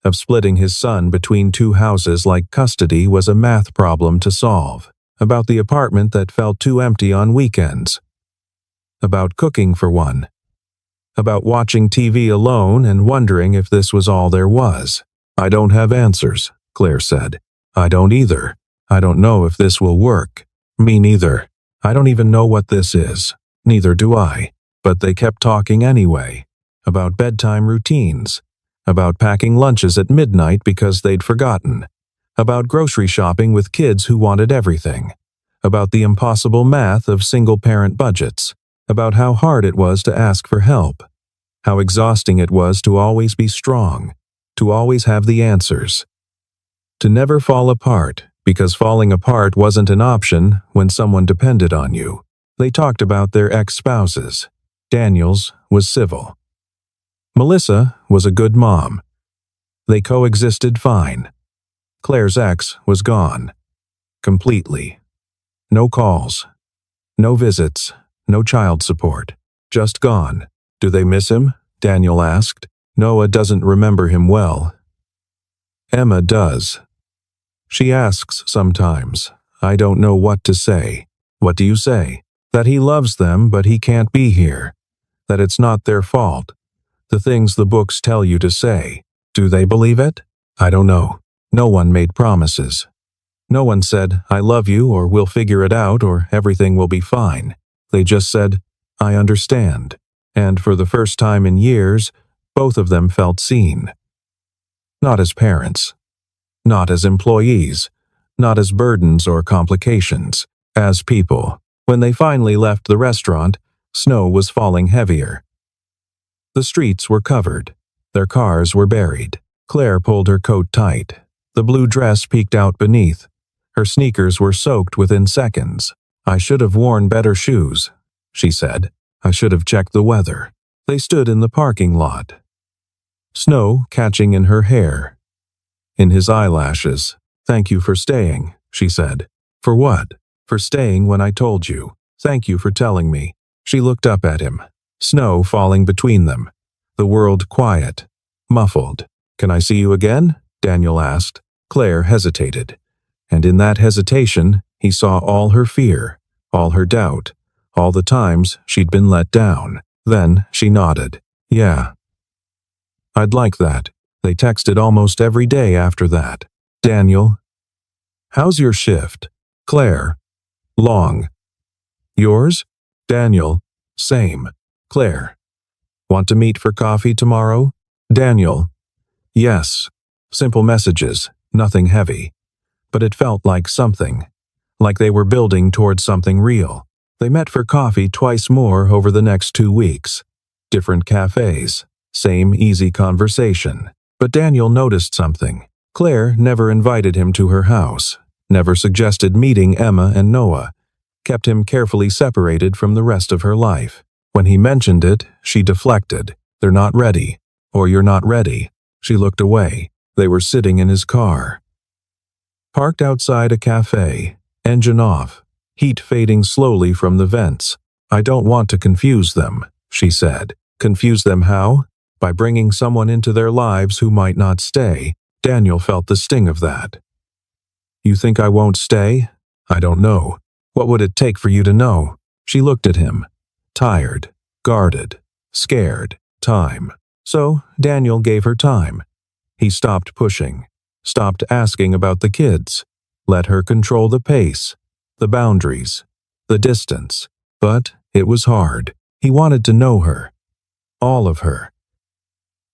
of splitting his son between 2 houses like custody was a math problem to solve, about the apartment that felt too empty on weekends, about cooking for one, about watching TV alone and wondering if this was all there was. I don't have answers, Claire said. I don't either. I don't know if this will work. Me neither. I don't even know what this is. Neither do I. But they kept talking anyway. About bedtime routines. About packing lunches at midnight because they'd forgotten. About grocery shopping with kids who wanted everything. About the impossible math of single-parent budgets. About how hard it was to ask for help. How exhausting it was to always be strong. To always have the answers. To never fall apart, because falling apart wasn't an option when someone depended on you. They talked about their ex-spouses. Daniel's was civil. Melissa was a good mom. They coexisted fine. Claire's ex was gone. Completely. No calls. No visits. No child support. Just gone. Do they miss him? Daniel asked. Noah doesn't remember him well. Emma does. She asks sometimes. I don't know what to say. What do you say? That he loves them but he can't be here. That it's not their fault. The things the books tell you to say. Do they believe it? I don't know. No one made promises. No one said, I love you, or we'll figure it out, or everything will be fine. They just said, I understand. And for the first time in years, both of them felt seen. Not as parents. Not as employees. Not as burdens or complications. As people. When they finally left the restaurant, snow was falling heavier. The streets were covered. Their cars were buried. Claire pulled her coat tight. The blue dress peeked out beneath. Her sneakers were soaked within seconds. "I should have worn better shoes," she said. "I should have checked the weather." They stood in the parking lot. Snow catching in her hair, in his eyelashes. "Thank you for staying," she said. "For what?" "For staying when I told you. Thank you for telling me." She looked up at him. Snow falling between them. The world quiet, muffled. "Can I see you again?" Daniel asked. Claire hesitated. And in that hesitation, he saw all her fear, all her doubt, all the times she'd been let down. Then she nodded. "Yeah. I'd like that." They texted almost every day after that. "Daniel, how's your shift?" Claire, "Long." "Yours?" Daniel, "Same." Claire, "Want to meet for coffee tomorrow?" Daniel, "Yes." Simple messages, nothing heavy. But it felt like something. Like they were building towards something real. They met for coffee twice more over the next 2 weeks. Different cafes. Same easy conversation. But Daniel noticed something. Claire never invited him to her house. Never suggested meeting Emma and Noah. Kept him carefully separated from the rest of her life. When he mentioned it, she deflected. "They're not ready." Or "You're not ready." She looked away. They were sitting in his car. Parked outside a cafe. Engine off. Heat fading slowly from the vents. "I don't want to confuse them," she said. Confuse them how? By bringing someone into their lives who might not stay. Daniel felt the sting of that. "You think I won't stay?" "I don't know. What would it take for you to know?" She looked at him. Tired, guarded, scared. Time. So Daniel gave her time. He stopped pushing. Stopped asking about the kids. Let her control the pace, the boundaries, the distance. But it was hard. He wanted to know her. All of her.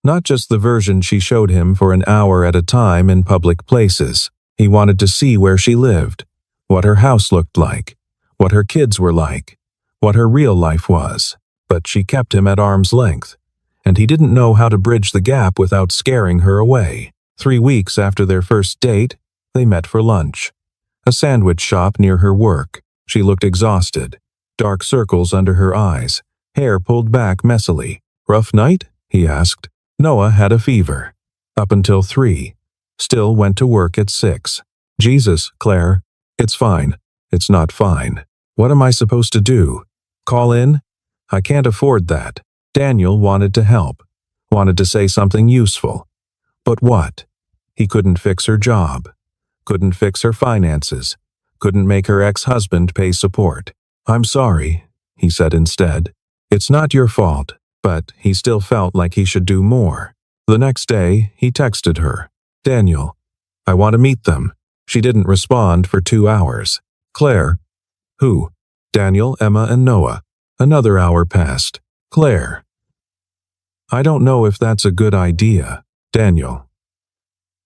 Not just the version she showed him for an hour at a time in public places. He wanted to see where she lived, what her house looked like, what her kids were like, what her real life was. But she kept him at arm's length, and he didn't know how to bridge the gap without scaring her away. 3 weeks after their first date, they met for lunch. A sandwich shop near her work. She looked exhausted. Dark circles under her eyes, hair pulled back messily. "Rough night?" he asked. Noah had a fever. Up until 3. Still went to work at 6. "Jesus, Claire. It's fine." "It's not fine." "What am I supposed to do? Call in?" "I can't afford that." Daniel wanted to help. Wanted to say something useful. But what? He couldn't fix her job. Couldn't fix her finances. Couldn't make her ex-husband pay support. "I'm sorry," he said instead. "It's not your fault." But he still felt like he should do more. The next day, he texted her. "Daniel, I want to meet them." She didn't respond for 2 hours. "Claire." "Who?" "Daniel, Emma, and Noah." Another hour passed. "Claire." "I don't know if that's a good idea." "Daniel."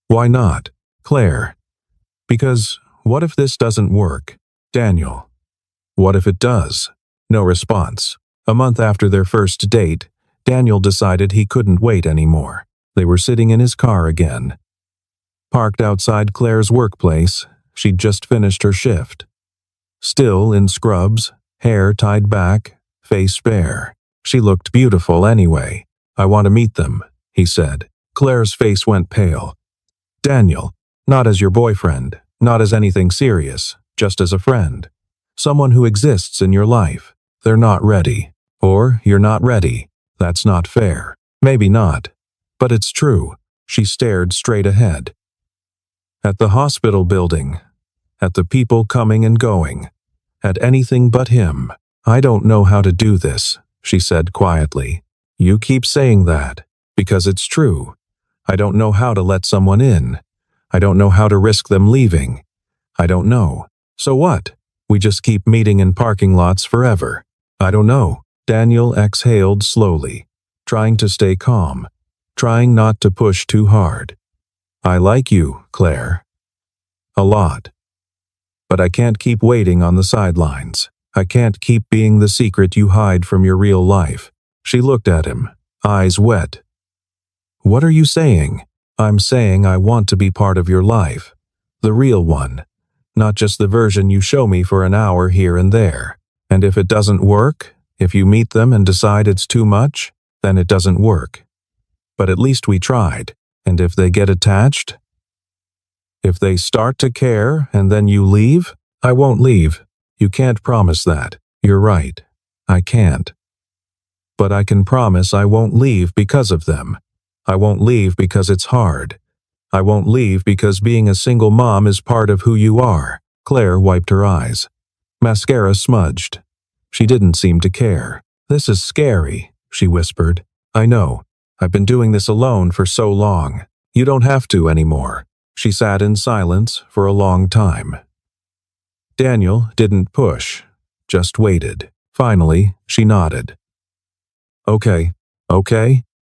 "Why not?" "Claire." "Because what if this doesn't work?" "Daniel." "What if it does?" No response. A month after their first date, Daniel decided he couldn't wait anymore. They were sitting in his car again. Parked outside Claire's workplace, she'd just finished her shift. Still in scrubs, hair tied back, face bare. She looked beautiful anyway. "I want to meet them," he said. Claire's face went pale. "Daniel, not as your boyfriend, not as anything serious, just as a friend. Someone who exists in your life. They're not ready. Or you're not ready. That's not fair." "Maybe not. But it's true." She stared straight ahead. At the hospital building. At the people coming and going. At anything but him. "I don't know how to do this," she said quietly. "You keep saying that. Because it's true. I don't know how to let someone in. I don't know how to risk them leaving. I don't know. So what? We just keep meeting in parking lots forever." "I don't know." Daniel exhaled slowly, trying to stay calm, trying not to push too hard. "I like you, Claire. A lot. But I can't keep waiting on the sidelines. I can't keep being the secret you hide from your real life." She looked at him. eyes wet. What are you saying? I'm saying I want to be part of your life. The real one. Not just the version you show me for an hour here and there. And if it doesn't work, if you meet them and decide it's too much, then it doesn't work. But at least we tried. And if they get attached? If they start to care and then you leave? I won't leave. You can't promise that. You're right. I can't. But I can promise I won't leave because of them. I won't leave because it's hard. I won't leave because being a single mom is part of who you are. Claire wiped her eyes. Mascara smudged. She didn't seem to care. This is scary, she whispered. I know. I've been doing this alone for so long. You don't have to anymore. She sat in silence for a long time. Daniel didn't push, just waited. Finally, she nodded. Okay.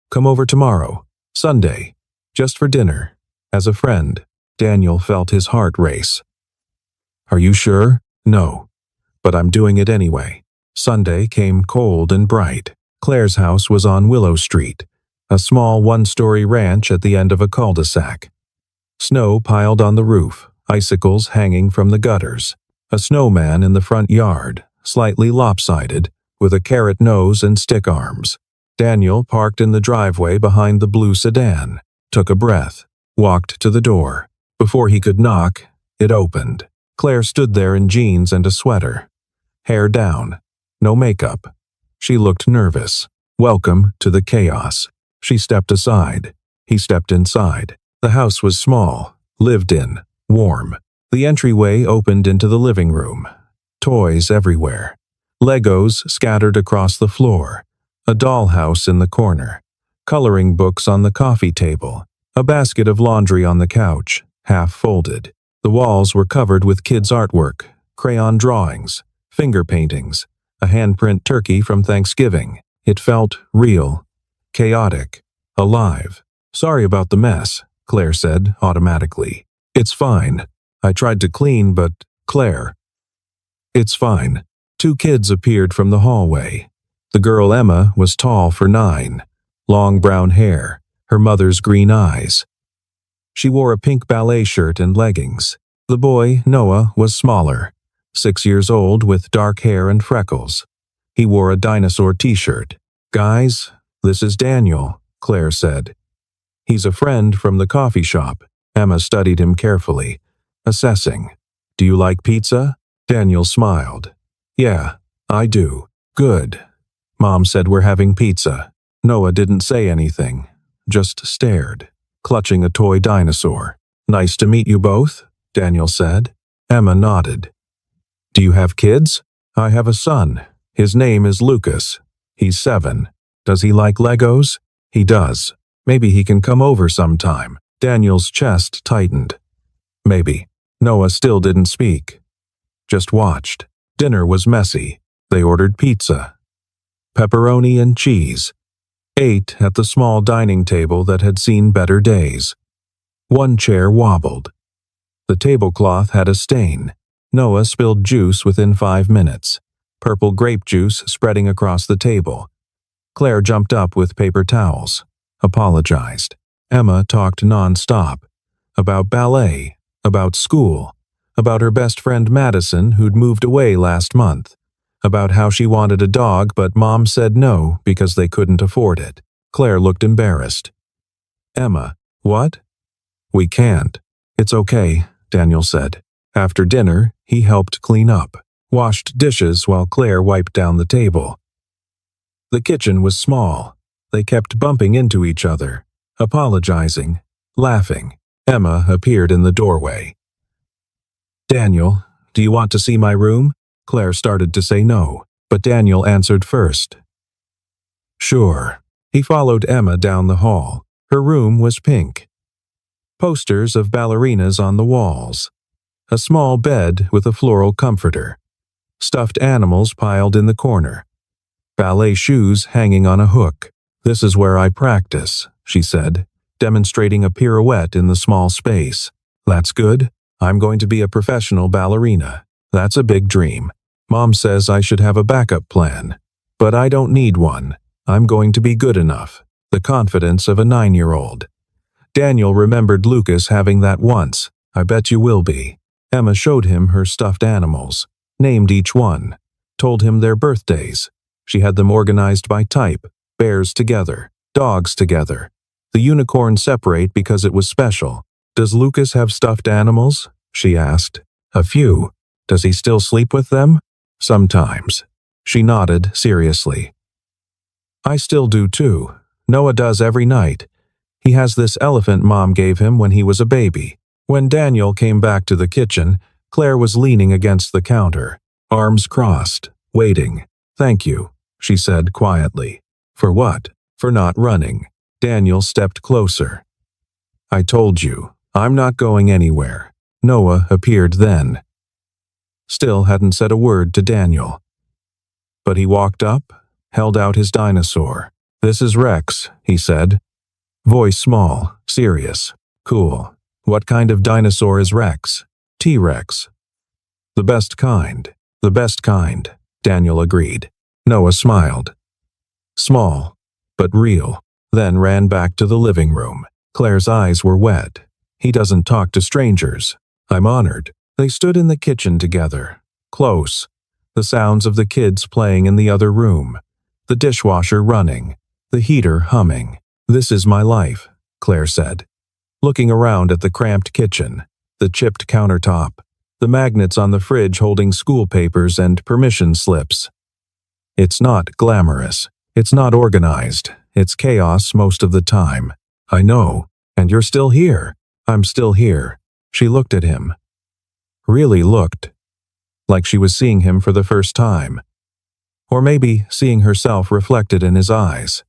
Come over tomorrow, Sunday, just for dinner. As a friend, Daniel felt his heart race. Are you sure? No. But I'm doing it anyway. Sunday came cold and bright. Claire's house was on Willow Street, a small one-story ranch at the end of a cul-de-sac. Snow piled on the roof, icicles hanging from the gutters. A snowman in the front yard, slightly lopsided, with a carrot nose and stick arms. Daniel parked in the driveway behind the blue sedan, took a breath, walked to the door. Before he could knock, it opened. Claire stood there in jeans and a sweater. Hair down, no makeup. She looked nervous. Welcome to the chaos. She stepped aside. He stepped inside. The house was small, lived in, warm. The entryway opened into the living room. Toys everywhere. Legos scattered across the floor. A dollhouse in the corner. Coloring books on the coffee table. A basket of laundry on the couch, half folded. The walls were covered with kids' artwork, crayon drawings, finger paintings, a handprint turkey from Thanksgiving. It felt real, chaotic, alive. Sorry about the mess, Claire said automatically. It's fine. I tried to clean, but Claire. It's fine. 2 kids appeared from the hallway. The girl Emma was tall for 9, long brown hair, her mother's green eyes. She wore a pink ballet shirt and leggings. The boy, Noah, was smaller, 6 years old with dark hair and freckles. He wore a dinosaur t-shirt. Guys, this is Daniel, Claire said. He's a friend from the coffee shop. Emma studied him carefully, assessing. Do you like pizza? Daniel smiled. Yeah, I do. Good. Mom said we're having pizza. Noah didn't say anything, just stared, clutching a toy dinosaur. Nice to meet you both, Daniel said. Emma nodded. Do you have kids? I have a son. His name is Lucas. He's 7. Does he like Legos? He does. Maybe he can come over sometime. Daniel's chest tightened. Maybe. Noah still didn't speak. Just watched. Dinner was messy. They ordered pizza. Pepperoni and cheese. Ate at the small dining table that had seen better days. One chair wobbled. The tablecloth had a stain. Noah spilled juice within 5 minutes. Purple grape juice spreading across the table. Claire jumped up with paper towels. Apologized. Emma talked non-stop. About ballet. About school. About her best friend Madison, who'd moved away last month. About how she wanted a dog but Mom said no because they couldn't afford it. Claire looked embarrassed. Emma, what? We can't. It's okay, Daniel said. After dinner, he helped clean up, washed dishes while Claire wiped down the table. The kitchen was small. They kept bumping into each other, apologizing, laughing. Emma appeared in the doorway. Daniel, do you want to see my room? Claire started to say no, but Daniel answered first. Sure. He followed Emma down the hall. Her room was pink. Posters of ballerinas on the walls. A small bed with a floral comforter. Stuffed animals piled in the corner. Ballet shoes hanging on a hook. This is where I practice, she said, demonstrating a pirouette in the small space. That's good. I'm going to be a professional ballerina. That's a big dream. Mom says I should have a backup plan, but I don't need one. I'm going to be good enough. The confidence of a 9-year-old. Daniel remembered Lucas having that once. I bet you will be. Emma showed him her stuffed animals, named each one, told him their birthdays. She had them organized by type, bears together, dogs together. The unicorn separate because it was special. Does Lucas have stuffed animals? She asked. A few. Does he still sleep with them? Sometimes. She nodded seriously. I still do too. Noah does every night. He has this elephant Mom gave him when he was a baby. When Daniel came back to the kitchen, Claire was leaning against the counter, arms crossed, waiting. Thank you, she said quietly. For what? For not running. Daniel stepped closer. I told you, I'm not going anywhere. Noah appeared then. Still hadn't said a word to Daniel. But he walked up, held out his dinosaur. This is Rex, he said. Voice small, serious. Cool. What kind of dinosaur is Rex? T-Rex. The best kind. The best kind, Daniel agreed. Noah smiled. Small, but real. Then ran back to the living room. Claire's eyes were wet. He doesn't talk to strangers. I'm honored. They stood in the kitchen together, close. The sounds of the kids playing in the other room. The dishwasher running. The heater humming. This is my life, Claire said, looking around at the cramped kitchen, the chipped countertop, the magnets on the fridge holding school papers and permission slips. It's not glamorous. It's not organized. It's chaos most of the time. I know. And you're still here. I'm still here. She looked at him. Really looked. Like she was seeing him for the first time. Or maybe seeing herself reflected in his eyes.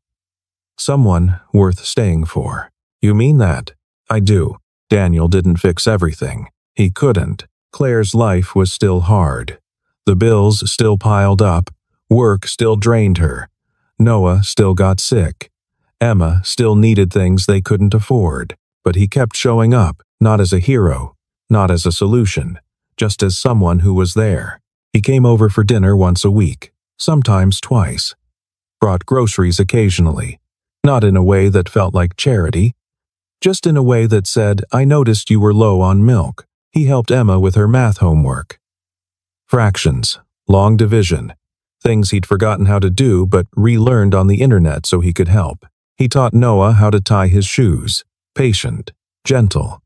Someone worth staying for. You mean that? I do. Daniel didn't fix everything. He couldn't. Claire's life was still hard. The bills still piled up. Work still drained her. Noah still got sick. Emma still needed things they couldn't afford. But he kept showing up, not as a hero, not as a solution, just as someone who was there. He came over for dinner once a week, sometimes twice. Brought groceries occasionally, not in a way that felt like charity, just in a way that said, I noticed you were low on milk. He helped Emma with her math homework. Fractions, long division, things he'd forgotten how to do but relearned on the internet so he could help. He taught Noah how to tie his shoes, patient, gentle.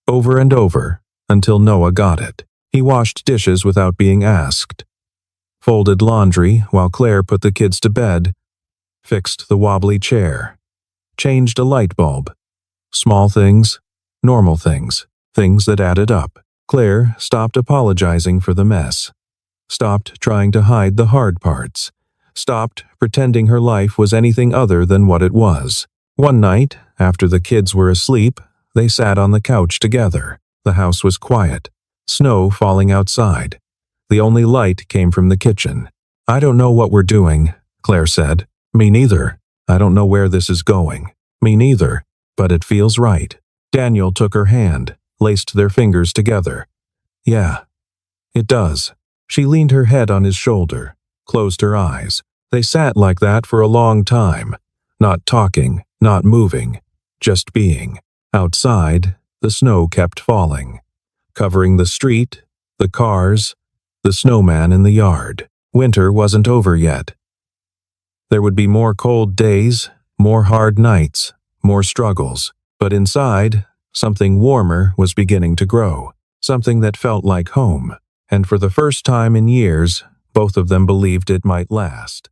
Over and over, until Noah got it. He washed dishes without being asked. Folded laundry while Claire put the kids to bed. Fixed the wobbly chair. Changed a light bulb. Small things, normal things, things that added up. Claire stopped apologizing for the mess. Stopped trying to hide the hard parts. Stopped pretending her life was anything other than what it was. One night, after the kids were asleep, they sat on the couch together. The house was quiet. Snow falling outside. The only light came from the kitchen. I don't know what we're doing, Claire said. Me neither. I don't know where this is going. Me neither. But it feels right. Daniel took her hand, laced their fingers together. Yeah, it does. She leaned her head on his shoulder, closed her eyes. They sat like that for a long time, not talking, not moving, just being. Outside, the snow kept falling, covering the street, the cars, the snowman in the yard. Winter wasn't over yet. There would be more cold days, more hard nights, more struggles. But inside, something warmer was beginning to grow, something that felt like home. And for the first time in years, both of them believed it might last.